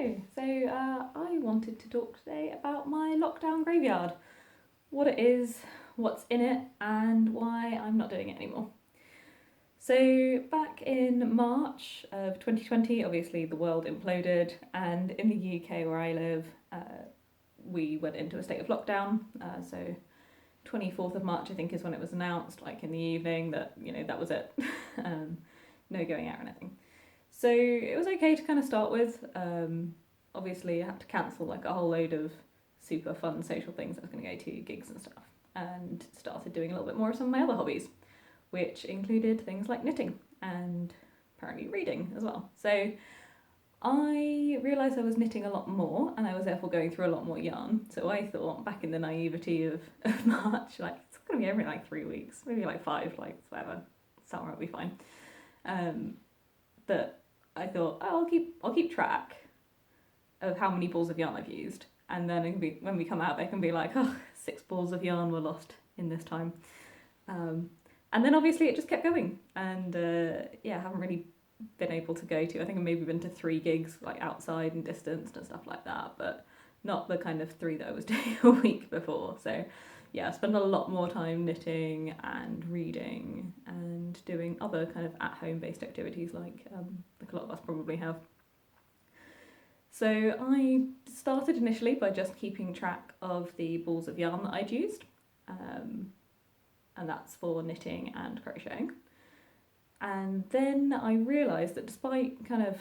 I wanted to talk today about my lockdown graveyard, what it is, what's in it, and why I'm not doing it anymore. So, back in March of 2020, obviously the world imploded, and in the UK where I live, we went into a state of lockdown. 24th of March, I think, is when it was announced, like in the evening, that, that was it. No going out or anything. So it was okay to kind of start with. Obviously, I had to cancel like a whole load of super fun social things I was going to go to, gigs and stuff, and started doing a little bit more of some of my other hobbies, which included things like knitting and apparently reading as well. So I realised I was knitting a lot more and I was therefore going through a lot more yarn. So I thought, back in the naivety of March, like it's going to be every like 3 weeks, maybe like 5, like whatever, summer will be fine. But I thought, oh, I'll keep track of how many balls of yarn I've used, and then it can be, when we come out, it can be like, oh, 6 balls of yarn were lost in this time. And then obviously it just kept going, and I haven't really been able to go to. I think I've maybe been to 3 gigs, like outside and distanced and stuff like that, but not the kind of 3 that I was doing a week before. So yeah, I spend a lot more time knitting and reading and doing other kind of at-home based activities like a lot of us probably have. So I started initially by just keeping track of the balls of yarn that I'd used, and that's for knitting and crocheting. And then I realised that despite kind of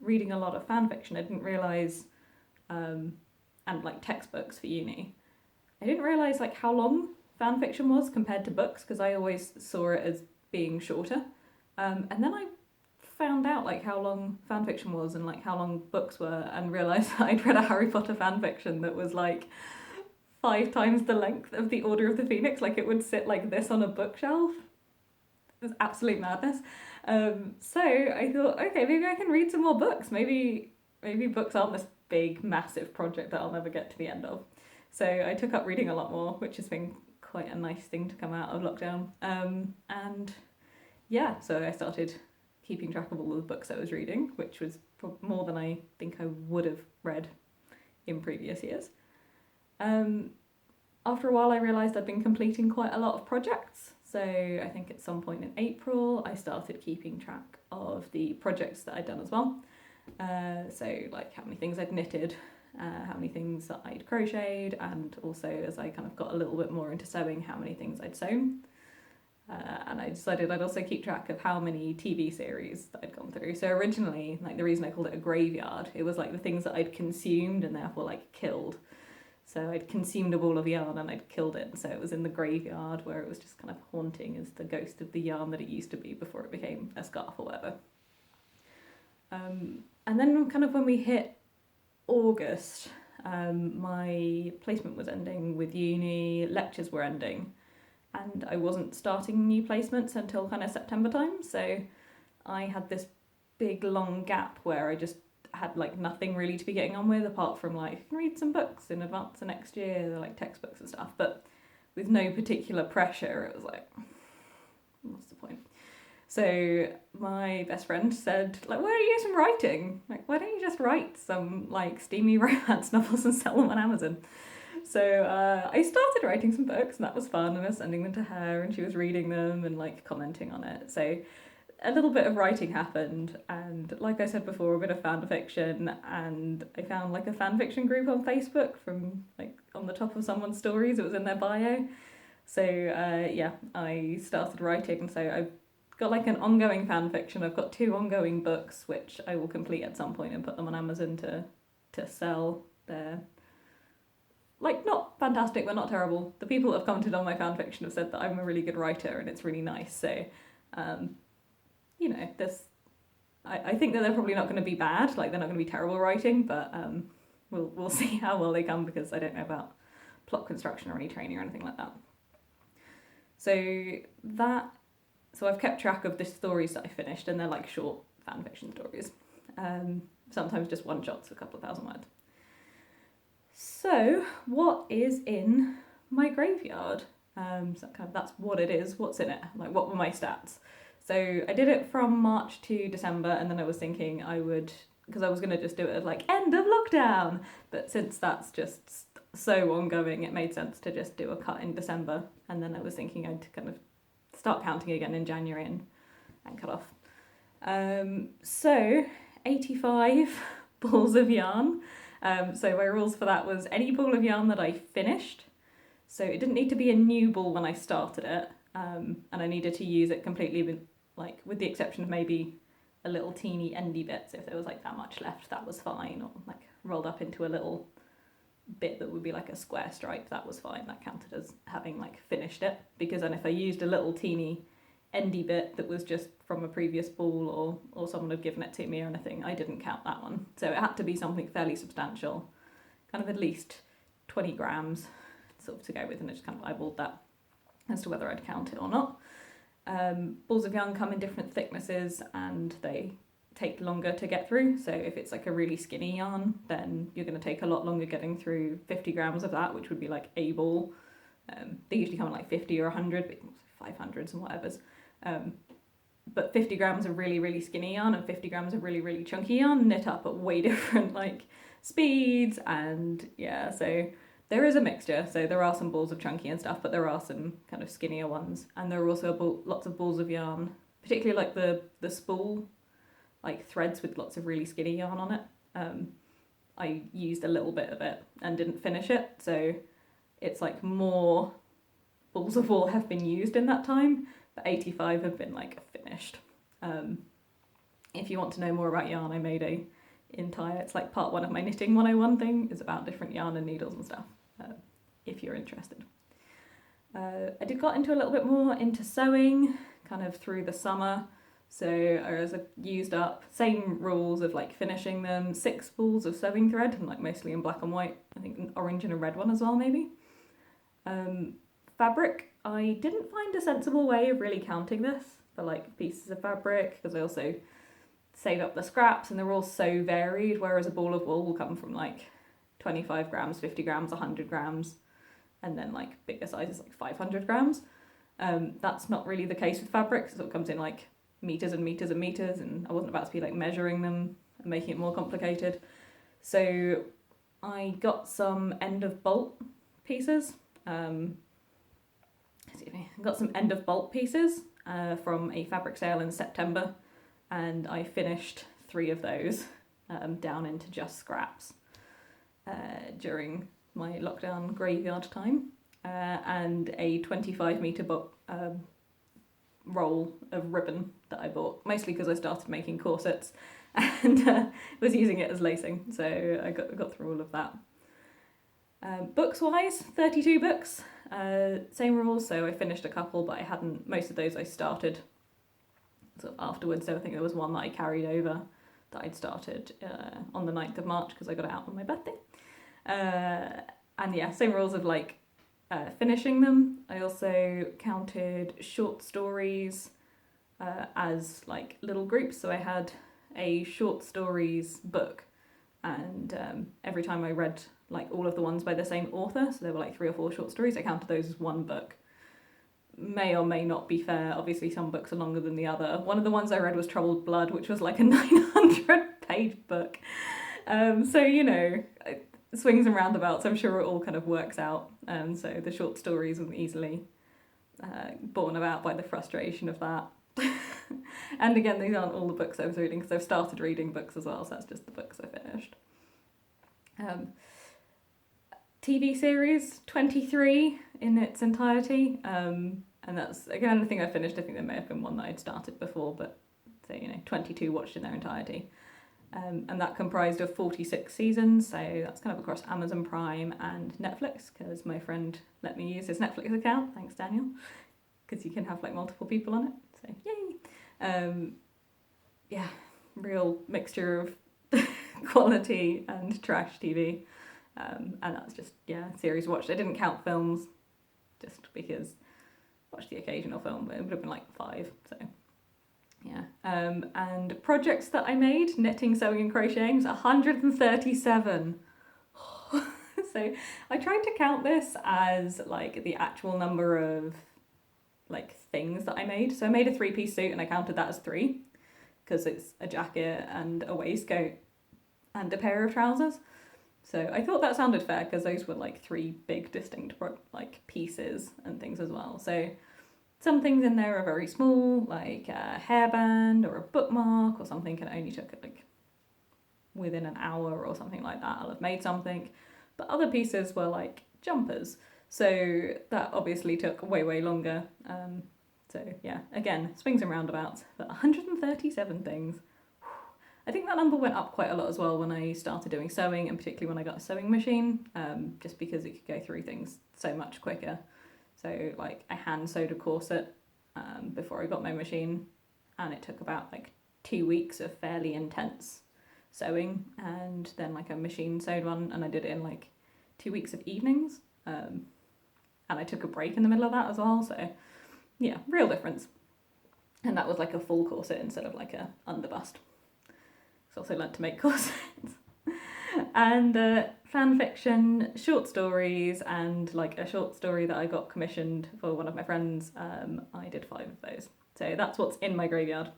reading a lot of fan fiction, I didn't realise, and like textbooks for uni, I didn't realise like how long fan fiction was compared to books, because I always saw it as being shorter. And then I found out like how long fan fiction was and like how long books were, and realised I'd read a Harry Potter fan fiction that was like 5 times the length of the Order of the Phoenix. Like it would sit like this on a bookshelf. It was absolute madness. So I thought, okay, maybe I can read some more books. Maybe books aren't this big, massive project that I'll never get to the end of. So I took up reading a lot more, which has been quite a nice thing to come out of lockdown. So I started keeping track of all the books I was reading, which was more than I think I would have read in previous years. After a while, I realised I'd been completing quite a lot of projects. So I think at some point in April, I started keeping track of the projects that I'd done as well. So like how many things I'd knitted, how many things that I'd crocheted, and also as I kind of got a little bit more into sewing, how many things I'd sewn. And I decided I'd also keep track of how many TV series that I'd gone through. So originally, like the reason I called it a graveyard, it was like the things that I'd consumed and therefore like killed. So I'd consumed a ball of yarn and I'd killed it, so it was in the graveyard where it was just kind of haunting as the ghost of the yarn that it used to be before it became a scarf or whatever. And then kind of when we hit August, my placement was ending with uni, lectures were ending, and I wasn't starting new placements until kind of September time. So I had this big long gap where I just had like nothing really to be getting on with, apart from like read some books in advance of next year, like textbooks and stuff, but with no particular pressure. It was like, what's the point? So my best friend said, like, why don't you do some writing? Like, why don't you just write some like steamy romance novels and sell them on Amazon? So I started writing some books, and that was fun, and I was sending them to her, and she was reading them and like commenting on it. So a little bit of writing happened, and like I said before, a bit of fan fiction, and I found like a fan fiction group on Facebook from like on the top of someone's stories. It was in their bio. So I started writing. So I've got like an ongoing fan fiction. I've got 2 ongoing books which I will complete at some point and put them on Amazon to sell. They're like not fantastic, but not terrible. The people that have commented on my fan fiction have said that I'm a really good writer and it's really nice. So I think that they're probably not going to be bad, like they're not going to be terrible writing, but we'll see how well they come, because I don't know about plot construction or any training or anything like that. So I've kept track of the stories that I finished, and they're like short fan fiction stories, sometimes just one shots, a couple of thousand words. So what is in my graveyard? That's what it is. What's in it? Like, what were my stats? So I did it from March to December, and then I was thinking I would because I was going to just do it as like end of lockdown, but since that's just so ongoing, it made sense to just do a cut in December, and then I was thinking I'd kind of start counting again in January and cut off. So 85 balls of yarn. So my rules for that was any ball of yarn that I finished. So it didn't need to be a new ball when I started it, and I needed to use it completely with the exception of maybe a little teeny endy bit. So if there was like that much left, that was fine, or like rolled up into a little bit that would be like a square stripe, that was fine. That counted as having like finished it, because then if I used a little teeny endy bit that was just from a previous ball or someone had given it to me or anything, I didn't count that one. So it had to be something fairly substantial, kind of at least 20 grams sort of to go with, and I just kind of eyeballed that as to whether I'd count it or not. Balls of yarn come in different thicknesses and they take longer to get through. So if it's like a really skinny yarn, then you're going to take a lot longer getting through 50 grams of that, which would be like a ball. They usually come in like 50 or 100, but 500s and whatever's. But 50 grams of really, really skinny yarn and 50 grams of really, really chunky yarn knit up at way different like speeds, and yeah, so there is a mixture. So there are some balls of chunky and stuff, but there are some kind of skinnier ones, and there are also lots of balls of yarn, particularly like the spool, like threads with lots of really skinny yarn on it. I used a little bit of it and didn't finish it, so it's like more balls of wool have been used in that time, but 85 have been like finished. If you want to know more about yarn, I made it's like part 1 of my knitting 101 thing is about different yarn and needles and stuff, if you're interested. I got into a little bit more into sewing kind of through the summer. So I used up, same rules of like finishing them, 6 spools of sewing thread, and like mostly in black and white, I think an orange and a red one as well maybe. Fabric, I didn't find a sensible way of really counting this for like pieces of fabric, because I also save up the scraps and they're all so varied, whereas a ball of wool will come from like 25 grams, 50 grams, 100 grams, and then like bigger sizes like 500 grams. That's not really the case with fabric, so it comes in like meters and meters and meters, and I wasn't about to be like measuring them and making it more complicated. So I got some end of bolt pieces. Got some end of bolt pieces from a fabric sale in September, and I finished 3 of those down into just scraps during my lockdown graveyard time, and a 25 metre roll of ribbon that I bought, mostly because I started making corsets and was using it as lacing, so I got through all of that. Books wise, 32 books, same rules, so I finished a couple, but I hadn't, most of those I started sort of afterwards, so I think there was one that I carried over that I'd started on the 9th of March because I got it out on my birthday. And yeah, same rules of like finishing them. I also counted short stories as like little groups, so I had a short stories book, and every time I read like all of the ones by the same author, so there were like 3 or 4 short stories, I counted those as one book. May or may not be fair, obviously some books are longer than the other. One of the ones I read was Troubled Blood, which was like a 900 page book, so you know, swings and roundabouts, I'm sure it all kind of works out. So the short stories were easily borne about by the frustration of that. And again, these aren't all the books I was reading, because I've started reading books as well, so that's just the books I finished. TV series, 23 in its entirety, and that's, again, I think I finished. I think there may have been one that I'd started before, but so, you know, 22 watched in their entirety. And that comprised of 46 seasons, so that's kind of across Amazon Prime and Netflix, because my friend let me use his Netflix account, thanks Daniel, because you can have like multiple people on it, so yay! Yeah, real mixture of quality and trash TV, and that's just, yeah, series watched. I didn't count films, just because I watched the occasional film, but it would have been like 5, so yeah. And projects that I made, knitting, sewing and crocheting, was 137. So I tried to count this as like the actual number of like things that I made. So I made a 3-piece suit and I counted that as 3, because it's a jacket and a waistcoat and a pair of trousers. So I thought that sounded fair because those were like three big distinct like pieces and things as well. So some things in there are very small, like a hairband or a bookmark or something, and it only took like within an hour or something like that, I'll have made something. But other pieces were like jumpers, so that obviously took way longer. So yeah, again, swings and roundabouts, but 137 things. I think that number went up quite a lot as well when I started doing sewing, and particularly when I got a sewing machine, just because it could go through things so much quicker. So like I hand sewed a corset before I got my machine, and it took about like 2 weeks of fairly intense sewing, and then like a machine sewed one, and I did it in like 2 weeks of evenings, and I took a break in the middle of that as well. So yeah, real difference. And that was like a full corset instead of like a underbust. So also learnt to make corsets. And fan fiction, short stories, and like a short story that I got commissioned for one of my friends. I did 5 of those. So that's what's in my graveyard.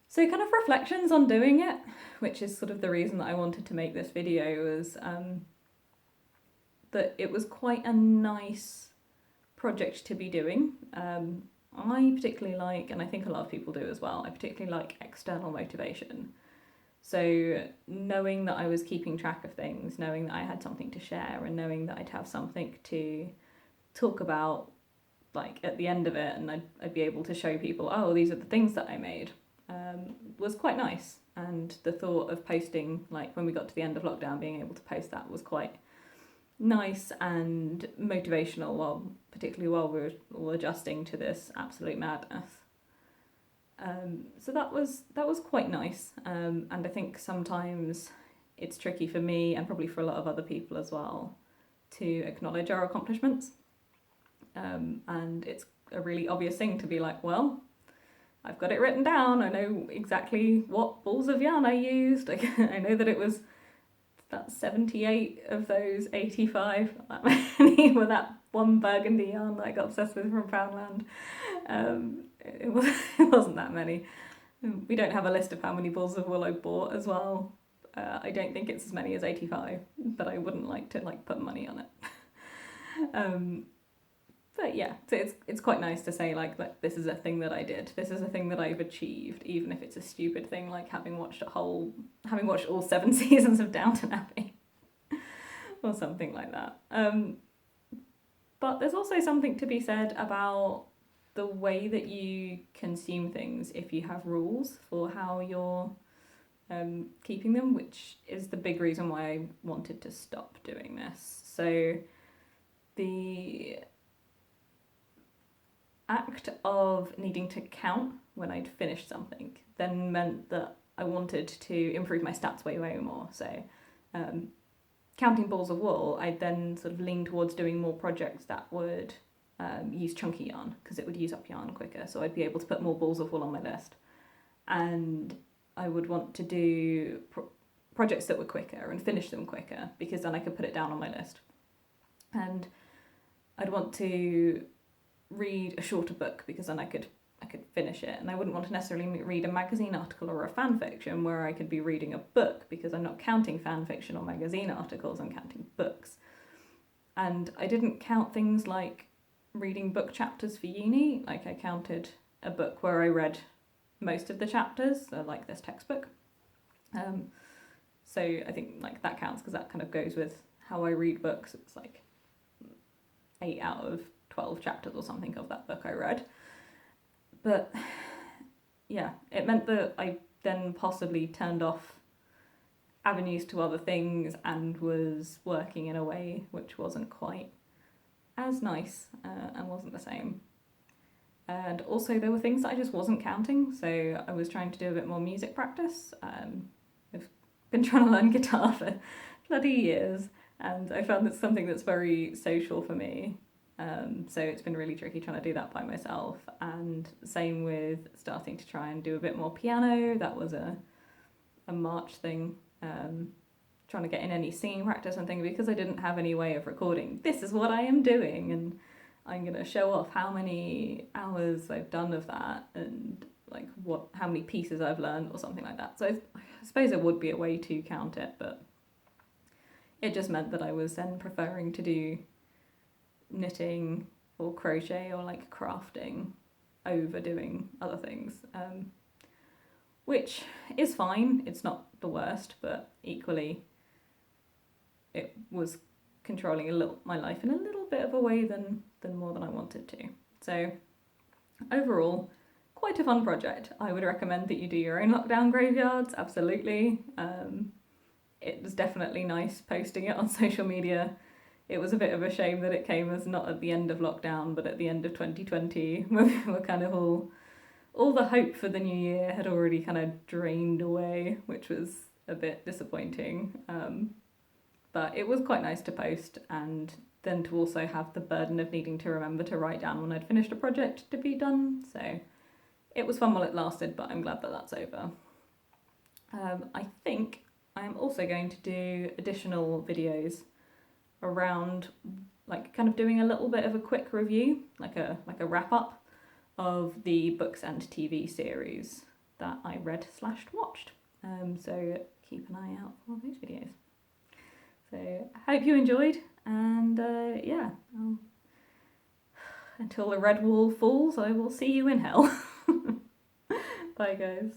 So kind of reflections on doing it, which is sort of the reason that I wanted to make this video, was that it was quite a nice project to be doing. I particularly like, and I think a lot of people do as well, I particularly like external motivation. So knowing that I was keeping track of things, knowing that I had something to share, and knowing that I'd have something to talk about like at the end of it, and I'd be able to show people, oh, these are the things that I made, was quite nice. And the thought of posting, like when we got to the end of lockdown, being able to post that was quite nice and motivational, particularly while we were all adjusting to this absolute madness. So that was quite nice, and I think sometimes it's tricky for me, and probably for a lot of other people as well, to acknowledge our accomplishments. And it's a really obvious thing to be like, well, I've got it written down, I know exactly what balls of yarn I used, I know that it was that 78 of those 85, not that many, were that one burgundy yarn that I got obsessed with from Poundland. It wasn't that many. We don't have a list of how many balls of wool I bought as well. I don't think it's as many as 85, but I wouldn't like to like put money on it. But yeah, so it's quite nice to say like this is a thing that I did. This is a thing that I've achieved, even if it's a stupid thing like having watched all 7 seasons of Downton Abbey or something like that. But there's also something to be said about the way that you consume things if you have rules for how you're keeping them, which is the big reason why I wanted to stop doing this. So the act of needing to count when I'd finished something then meant that I wanted to improve my stats way more. So counting balls of wool, I then sort of leaned towards doing more projects that would use chunky yarn, because it would use up yarn quicker, so I'd be able to put more balls of wool on my list. And I would want to do projects that were quicker and finish them quicker, because then I could put it down on my list. And I'd want to read a shorter book, because then I could finish it, and I wouldn't want to necessarily read a magazine article or a fan fiction where I could be reading a book, because I'm not counting fan fiction or magazine articles, I'm counting books. And I didn't count things like reading book chapters for uni, like I counted a book where I read most of the chapters, so like this textbook. So I think like that counts, because that kind of goes with how I read books. It's like 8 out of 12 chapters or something of that book I read. But yeah, it meant that I then possibly turned off avenues to other things and was working in a way which wasn't quite as nice and wasn't the same. And also there were things that I just wasn't counting, so I was trying to do a bit more music practice. I've been trying to learn guitar for bloody years, and I found that's something that's very social for me. So it's been really tricky trying to do that by myself, and same with starting to try and do a bit more piano. That was a March thing, trying to get in any singing practice and things, because I didn't have any way of recording, this is what I am doing, and I'm going to show off how many hours I've done of that, and like how many pieces I've learned or something like that. So I suppose there would be a way to count it, but it just meant that I was then preferring to do knitting or crochet or like crafting over doing other things, which is fine. It's not the worst, but equally it was controlling my life in a little bit of a way than more than I wanted to. So overall, quite a fun project. I would recommend that you do your own lockdown graveyards, absolutely. It was definitely nice posting it on social media. It was a bit of a shame that it came as not at the end of lockdown, but at the end of 2020, when we were kind of all the hope for the new year had already kind of drained away, which was a bit disappointing. But it was quite nice to post, and then to also have the burden of needing to remember to write down when I'd finished a project to be done. So it was fun while it lasted, but I'm glad that that's over. I think I'm also going to do additional videos around like kind of doing a little bit of a quick review, like a wrap up of the books and TV series that I read / watched. So keep an eye out for those videos. So I hope you enjoyed, and yeah, until the red wall falls, I will see you in hell. Bye guys.